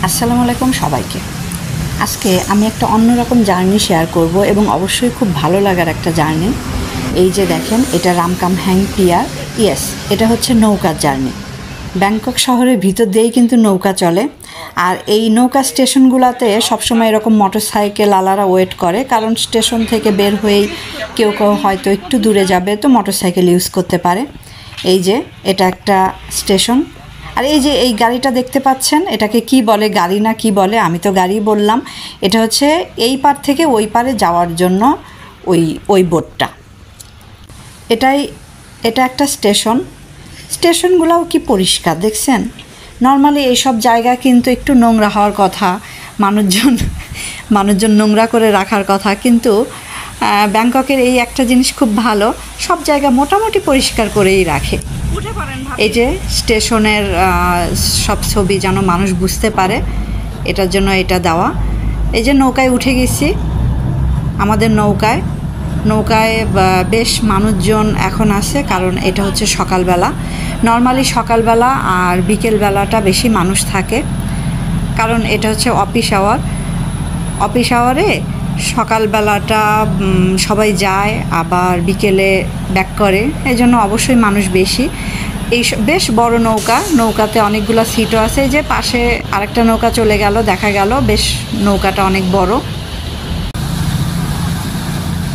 আসসালামু আলাইকুম সবাইকে। আজকে আমি একটা অন্যরকম জার্নি শেয়ার করব এবং অবশ্যই খুব ভালো লাগার একটা জার্নি। এই যে দেখেন, এটা রামকামহ্যাং পিয়ার। ইয়েস, এটা হচ্ছে নৌকার জার্নি। ব্যাংকক শহরের ভিতর দিয়েই কিন্তু নৌকা চলে। আর এই নৌকা স্টেশনগুলোতে সবসময় এরকম মোটরসাইকেল আলারা ওয়েট করে, কারণ স্টেশন থেকে বের হয়েই কেউ কেউ হয়তো একটু দূরে যাবে, তো মোটরসাইকেল ইউজ করতে পারে। এই যে এটা একটা স্টেশন। আর এই যে এই গাড়িটা দেখতে পাচ্ছেন, এটাকে কি বলে, গাড়ি না কি বলে, আমি তো গাড়ি বললাম। এটা হচ্ছে এই পার থেকে ওই পারে যাওয়ার জন্য ওই বোটটা। এটা একটা স্টেশনগুলোও কি পরিষ্কার দেখছেন। নর্মালি এইসব জায়গা কিন্তু একটু নোংরা হওয়ার কথা, মানুষজন নোংরা করে রাখার কথা, কিন্তু ব্যাংককের এই একটা জিনিস খুব ভালো, সব জায়গা মোটামুটি পরিষ্কার করেই রাখে। এই যে স্টেশনের সব ছবি যেন মানুষ বুঝতে পারে, এটার জন্য এটা দেওয়া। এই যে নৌকায় উঠে গেছি, আমাদের নৌকায় বেশ মানুষজন এখন আছে, কারণ এটা হচ্ছে সকালবেলা। নর্মালি সকালবেলা আর বিকেলবেলাটা বেশি মানুষ থাকে, কারণ এটা হচ্ছে অফিস আওয়ারে সকালবেলাটা সবাই যায়, আবার বিকেলে ব্যাক করে, এই জন্য অবশ্যই মানুষ বেশি। এই বেশ বড় নৌকাতে অনেকগুলো সিটও আছে। যে পাশে আরেকটা নৌকা চলে গেল, দেখা গেল বেশ নৌকাটা অনেক বড়।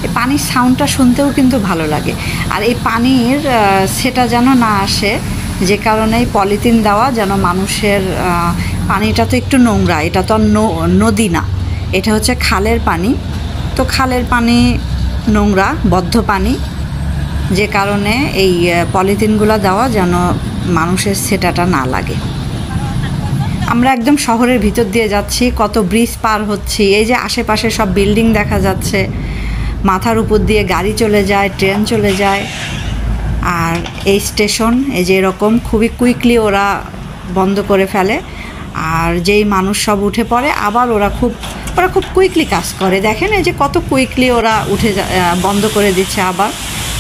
এই পানির সাউন্ডটা শুনতেও কিন্তু ভালো লাগে। আর এই পানির সেটা যেন না আসে, যে কারণে পলিথিন দেওয়া, যেন মানুষের পানিটা তো একটু নোংরা, এটা তো নদী না, এটা হচ্ছে খালের পানি। তো খালের পানি নোংরা, বদ্ধ পানি, যে কারণে এই পলিথিনগুলো দেওয়া, যেন মানুষের সেটাটা না লাগে। আমরা একদম শহরের ভিতর দিয়ে যাচ্ছি, কত ব্রিজ পার হচ্ছি। এই যে আশেপাশে সব বিল্ডিং দেখা যাচ্ছে, মাথার উপর দিয়ে গাড়ি চলে যায়, ট্রেন চলে যায়। আর এই স্টেশন এই যে এরকম খুবই কুইকলি ওরা বন্ধ করে ফেলে, আর যেই মানুষ সব উঠে পড়ে আবার ওরা খুব কুইকলি কাজ করে। দেখেন এই যে কত কুইকলি ওরা বন্ধ করে দিচ্ছে, আবার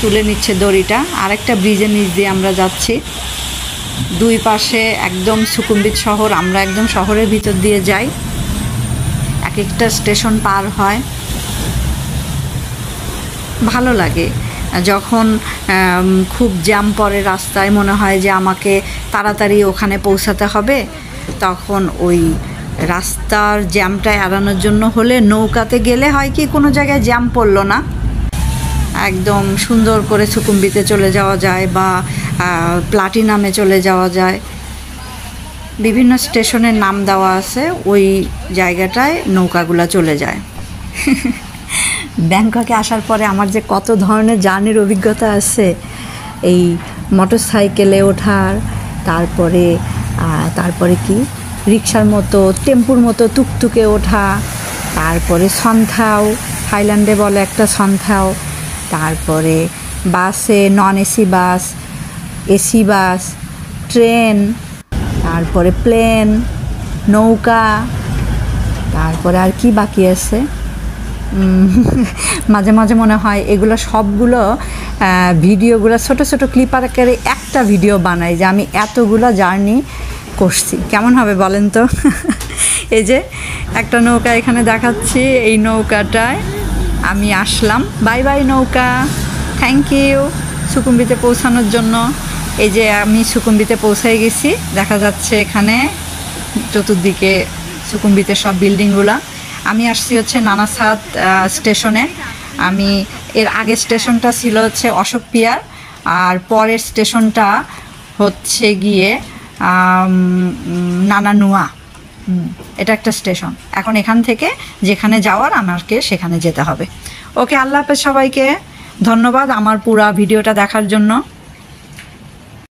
তুলে নিচ্ছে দড়িটা। আরেকটা ব্রিজের নিচ দিয়ে আমরা যাচ্ছি, দুই পাশে একদম সুকুম্বিত শহর। আমরা একদম শহরের ভিতর দিয়ে যাই, এক একটা স্টেশন পার হয়। ভালো লাগে যখন খুব জ্যাম পড়ে রাস্তায়, মনে হয় যে আমাকে তাড়াতাড়ি ওখানে পৌঁছাতে হবে, তখন ওই রাস্তার জ্যামটা এড়ানোর জন্য হলে নৌকাতে গেলে হয় কি, কোনো জায়গায় জ্যাম পড়লো না, একদম সুন্দর করে সুকুম্বিতে চলে যাওয়া যায় বা প্লাটিনামে চলে যাওয়া যায়। বিভিন্ন স্টেশনের নাম দেওয়া আছে, ওই জায়গাটায় নৌকাগুলো চলে যায়। ব্যাংককে আসার পরে আমার যে কত ধরনের জার্নির অভিজ্ঞতা আছে, এই মোটরসাইকেলে ওঠার, তারপরে কি রিক্সার মতো, টেম্পুর মতো টুকটুকে ওঠা, তারপরে সন্থাও, থাইল্যান্ডে বলে একটা সন্থাও, তারপরে বাসে non AC bus, AC bus, train, তারপরে প্লেন, নৌকা, তারপরে আর কি বাকি আছে। মাঝে মাঝে মনে হয় এগুলো সবগুলো ভিডিওগুলো ছোট ছোট ক্লিপ আকারে একটা ভিডিও বানাই, যে আমি এতগুলো জার্নি করছি, কেমন হবে বলেন তো। এই যে একটা নৌকা এখানে দেখাচ্ছি, এই নৌকাটায় আমি আসলাম। বাই বাই নৌকা, থ্যাংক ইউ সুকুম্বিতে পৌঁছানোর জন্য। এই যে আমি সুকুম্বিতে পৌঁছাই গেছি, দেখা যাচ্ছে এখানে চতুর্দিকে সুকুম্বিতের সব বিল্ডিংগুলা। আমি আসছি হচ্ছে নানাসাদ স্টেশনে। আমি এর আগের স্টেশনটা ছিল হচ্ছে অশোক পিয়ার, আর পরের স্টেশনটা হচ্ছে গিয়ে নানানুয়া। এটা একটা স্টেশন। এখন এখান থেকে যেখানে যাওয়ার আমাকে সেখানে যেতে হবে। ওকে, আল্লাহ হাফেজ সবাইকে। ধন্যবাদ আমার পুরা ভিডিওটা দেখার জন্য।